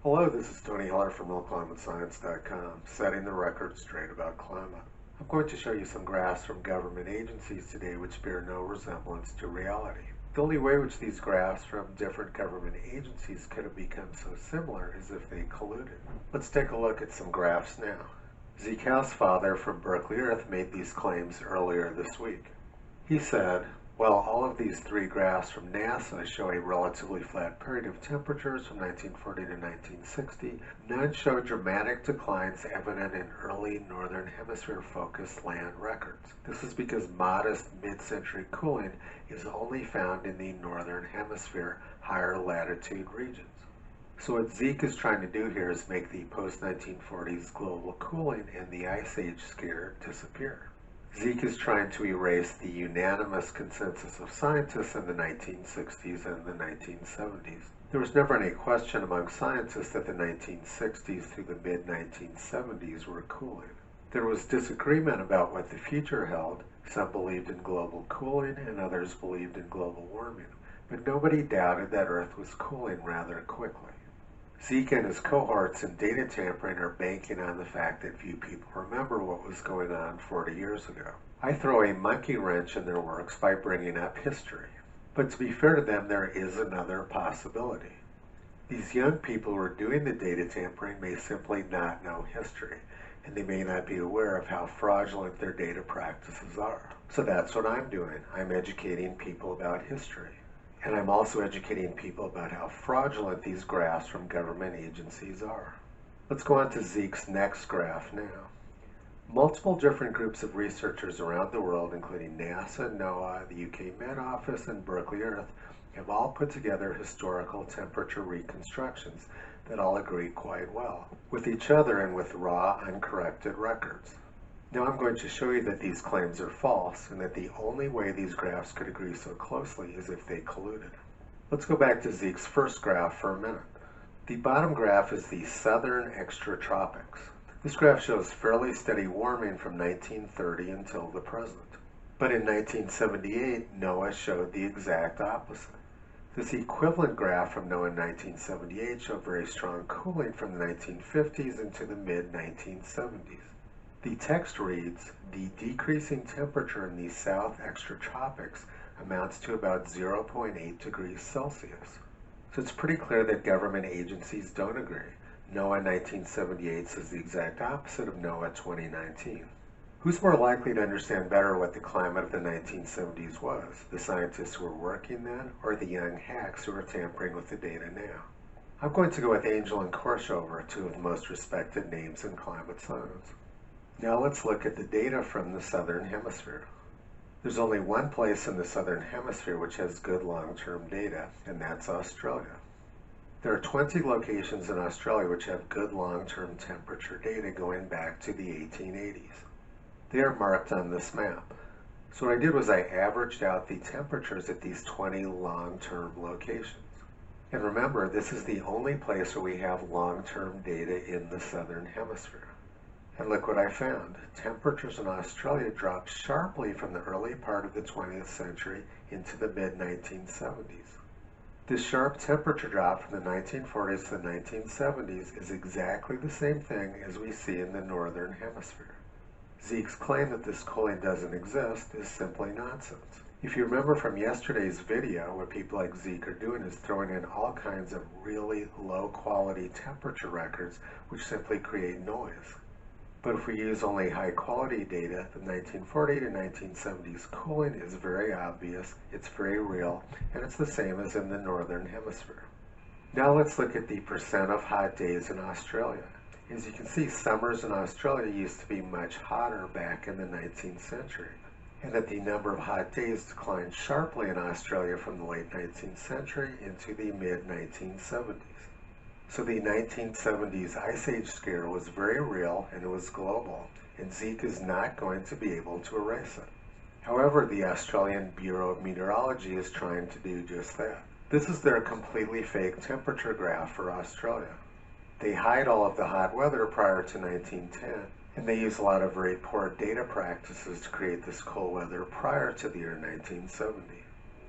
Hello, this is Tony Heller from RealClimateScience.com, setting the record straight about climate. I'm going to show you some graphs from government agencies today which bear no resemblance to reality. The only way which these graphs from different government agencies could have become so similar is if they colluded. Let's take a look at some graphs now. Zeke Housefather from Berkeley Earth made these claims earlier this week. He said, well, all of these three graphs from NASA show a relatively flat period of temperatures from 1940 to 1960. None show dramatic declines evident in early northern hemisphere focused land records. This is because modest mid-century cooling is only found in the northern hemisphere higher latitude regions. So what Zeke is trying to do here is make the post-1940s global cooling and the Ice Age scare disappear. Zeke is trying to erase the unanimous consensus of scientists in the 1960s and the 1970s. There was never any question among scientists that the 1960s through the mid-1970s were cooling. There was disagreement about what the future held. Some believed in global cooling and others believed in global warming, but nobody doubted that Earth was cooling rather quickly. Zeke and his cohorts in data tampering are banking on the fact that few people remember what was going on 40 years ago. I throw a monkey wrench in their works by bringing up history. But to be fair to them, there is another possibility. These young people who are doing the data tampering may simply not know history, and they may not be aware of how fraudulent their data practices are. So that's what I'm doing. I'm educating people about history. And I'm also educating people about how fraudulent these graphs from government agencies are. Let's go on to Zeke's next graph now. Multiple different groups of researchers around the world, including NASA, NOAA, the UK Met Office, and Berkeley Earth, have all put together historical temperature reconstructions that all agree quite well with each other and with raw, uncorrected records. Now I'm going to show you that these claims are false and that the only way these graphs could agree so closely is if they colluded. Let's go back to Zeke's first graph for a minute. The bottom graph is the southern extratropics. This graph shows fairly steady warming from 1930 until the present. But in 1978, NOAA showed the exact opposite. This equivalent graph from NOAA in 1978 showed very strong cooling from the 1950s into the mid-1970s. The text reads, the decreasing temperature in the south extratropics amounts to about 0.8 degrees Celsius. So it's pretty clear that government agencies don't agree. NOAA 1978 says the exact opposite of NOAA 2019. Who's more likely to understand better what the climate of the 1970s was? The scientists who were working then, or the young hacks who are tampering with the data now? I'm going to go with Angel and Korshover, two of the most respected names in climate science. Now let's look at the data from the southern hemisphere. There's only one place in the southern hemisphere which has good long-term data, and that's Australia. There are 20 locations in Australia which have good long-term temperature data going back to the 1880s. They are marked on this map. So what I did was I averaged out the temperatures at these 20 long-term locations. And remember, this is the only place where we have long-term data in the southern hemisphere. And look what I found. Temperatures in Australia dropped sharply from the early part of the 20th century into the mid-1970s. This sharp temperature drop from the 1940s to the 1970s is exactly the same thing as we see in the northern hemisphere. Zeke's claim that this cooling doesn't exist is simply nonsense. If you remember from yesterday's video, what people like Zeke are doing is throwing in all kinds of really low-quality temperature records which simply create noise. But if we use only high-quality data, the 1940 to 1970s cooling is very obvious, it's very real, and it's the same as in the northern hemisphere. Now let's look at the percent of hot days in Australia. As you can see, summers in Australia used to be much hotter back in the 19th century, and that the number of hot days declined sharply in Australia from the late 19th century into the mid-1970s. So the 1970s Ice Age scare was very real and it was global, and Zeke is not going to be able to erase it. However, the Australian Bureau of Meteorology is trying to do just that. This is their completely fake temperature graph for Australia. They hide all of the hot weather prior to 1910, and they use a lot of very poor data practices to create this cold weather prior to the year 1970.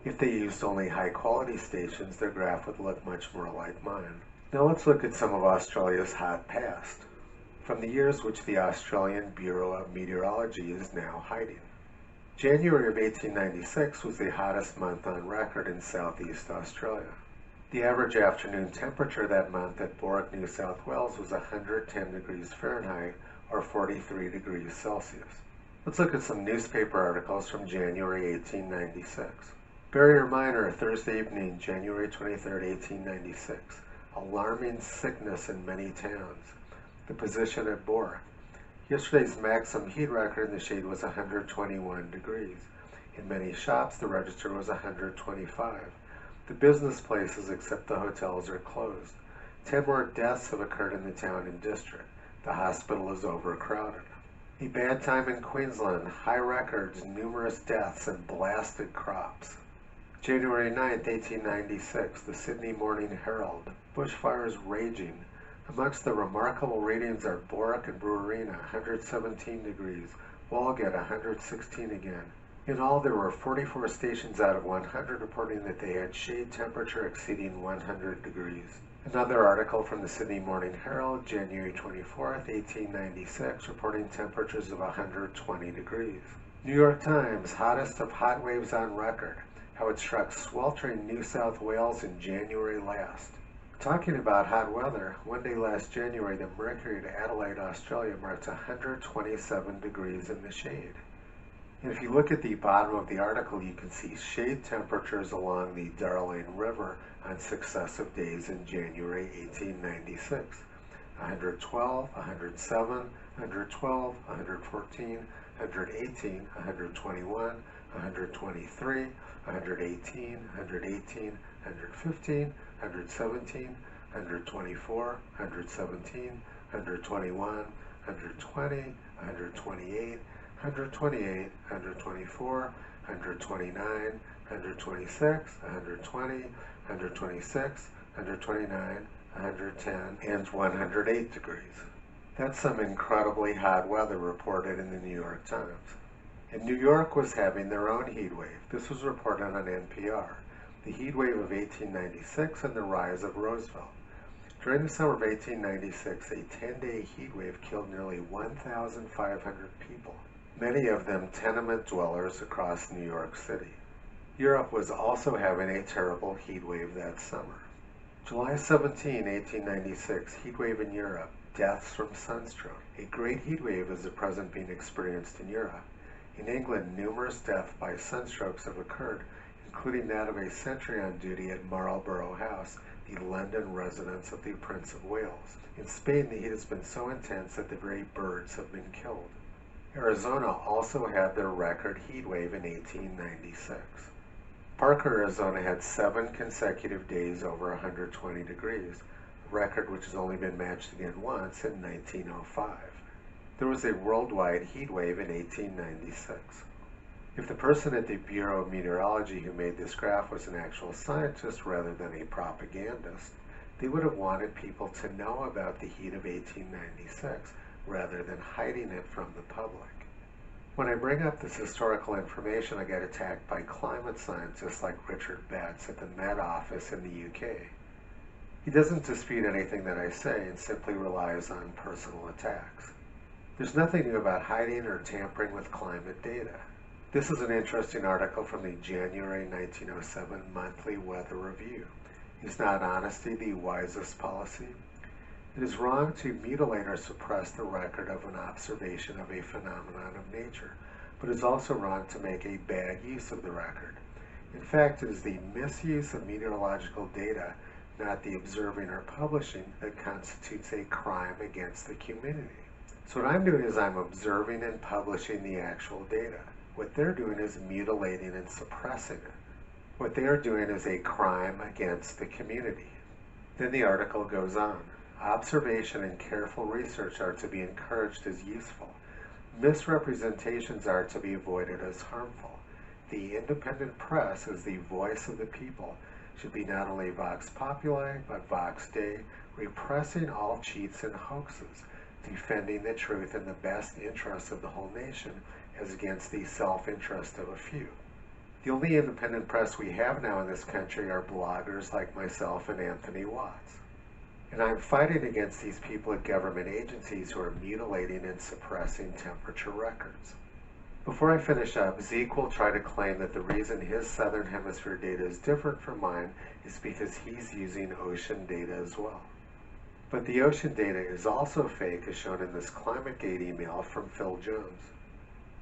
If they used only high-quality stations, their graph would look much more like mine. Now let's look at some of Australia's hot past, from the years which the Australian Bureau of Meteorology is now hiding. January of 1896 was the hottest month on record in southeast Australia. The average afternoon temperature that month at Bourke, New South Wales was 110 degrees Fahrenheit or 43 degrees Celsius. Let's look at some newspaper articles from January 1896. Barrier Minor, Thursday evening, January 23, 1896. Alarming sickness in many towns. The position at Bourke. Yesterday's maximum heat record in the shade was 121 degrees. In many shops, the register was 125. The business places, except the hotels, are closed. 10 more deaths have occurred in the town and district. The hospital is overcrowded. A bad time in Queensland. High records, numerous deaths, and blasted crops. January 9, 1896, the Sydney Morning Herald. Bushfires raging. Amongst the remarkable readings are Bourke and Brewarina, 117 degrees, Walgett, 116 again. In all, there were 44 stations out of 100 reporting that they had shade temperature exceeding 100 degrees. Another article from the Sydney Morning Herald, January 24, 1896, reporting temperatures of 120 degrees. New York Times, hottest of hot waves on record. How it struck sweltering New South Wales in January last. Talking about hot weather, one day last January, the mercury at Adelaide, Australia marked 127 degrees in the shade. And if you look at the bottom of the article, you can see shade temperatures along the Darling River on successive days in January 1896. 112, 107, 112, 114, 118, 121, 123, 118, 118, 115, 117, 124, 117, 121, 120, 128, 128, 124, 129, 126, 120, 126, 129, 110, and 108 degrees. That's some incredibly hot weather reported in the New York Times. And New York was having their own heat wave. This was reported on NPR. The heat wave of 1896 and the rise of Roosevelt. During the summer of 1896, a 10-day heat wave killed nearly 1,500 people, many of them tenement dwellers across New York City. Europe was also having a terrible heat wave that summer. July 17, 1896, heat wave in Europe, deaths from sunstroke. A great heat wave is at present being experienced in Europe. In England, numerous deaths by sunstrokes have occurred, including that of a sentry on duty at Marlborough House, the London residence of the Prince of Wales. In Spain, the heat has been so intense that the very birds have been killed. Arizona also had their record heat wave in 1896. Parker, Arizona had 7 consecutive days over 120 degrees, a record which has only been matched again once in 1905. There was a worldwide heat wave in 1896. If the person at the Bureau of Meteorology who made this graph was an actual scientist rather than a propagandist, they would have wanted people to know about the heat of 1896 rather than hiding it from the public. When I bring up this historical information, I get attacked by climate scientists like Richard Betts at the Met Office in the UK. He doesn't dispute anything that I say and simply relies on personal attacks. There's nothing new about hiding or tampering with climate data. This is an interesting article from the January 1907 Monthly Weather Review. Is not honesty the wisest policy? It is wrong to mutilate or suppress the record of an observation of a phenomenon of nature, but it is also wrong to make a bad use of the record. In fact, it is the misuse of meteorological data, not the observing or publishing, that constitutes a crime against the community. So what I'm doing is I'm observing and publishing the actual data. What they're doing is mutilating and suppressing it. What they are doing is a crime against the community. Then the article goes on. Observation and careful research are to be encouraged as useful. Misrepresentations are to be avoided as harmful. The independent press, as the voice of the people, should be not only vox populi, but vox dei, repressing all cheats and hoaxes, defending the truth in the best interests of the whole nation as against the self-interest of a few. The only independent press we have now in this country are bloggers like myself and Anthony Watts. And I'm fighting against these people at government agencies who are mutilating and suppressing temperature records. Before I finish up, Zeke will try to claim that the reason his southern hemisphere data is different from mine is because he's using ocean data as well. But the ocean data is also fake, as shown in this ClimateGate email from Phil Jones.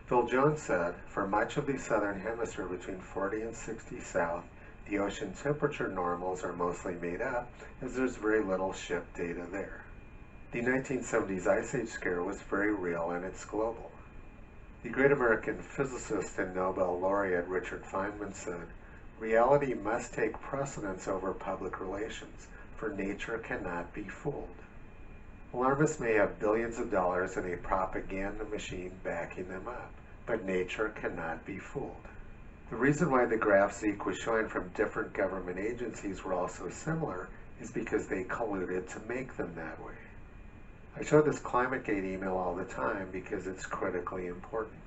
Phil Jones said, for much of the southern hemisphere between 40 and 60 south, the ocean temperature normals are mostly made up, as there's very little ship data there. The 1970s Ice Age scare was very real and it's global. The great American physicist and Nobel laureate Richard Feynman said, reality must take precedence over public relations, for nature cannot be fooled. Alarmists may have billions of dollars in a propaganda machine backing them up, but nature cannot be fooled. The reason why the graphs Zeke was showing from different government agencies were all so similar is because they colluded to make them that way. I show this ClimateGate email all the time because it's critically important.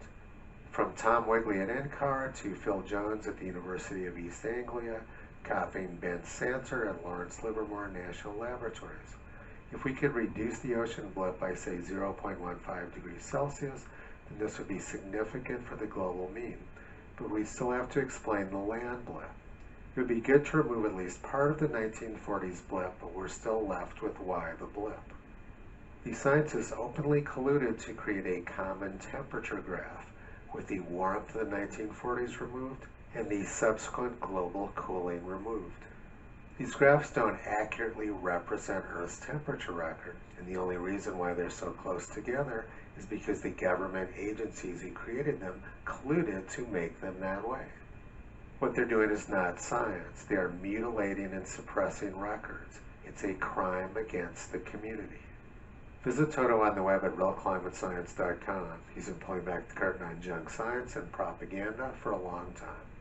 From Tom Wigley at NCAR to Phil Jones at the University of East Anglia, copying Ben Santer at Lawrence Livermore National Laboratories. If we could reduce the ocean blip by, say, 0.15 degrees Celsius, then this would be significant for the global mean. But we still have to explain the land blip. It would be good to remove at least part of the 1940s blip, but we're still left with why the blip. The scientists openly colluded to create a common temperature graph with the warmth of the 1940s removed and the subsequent global cooling removed. These graphs don't accurately represent Earth's temperature record, and the only reason why they're so close together is because the government agencies who created them colluded to make them that way. What they're doing is not science. They are mutilating and suppressing records. It's a crime against the community. Visit Toto on the web at realclimatescience.com. He's been pulling back the curtain on junk science and propaganda for a long time.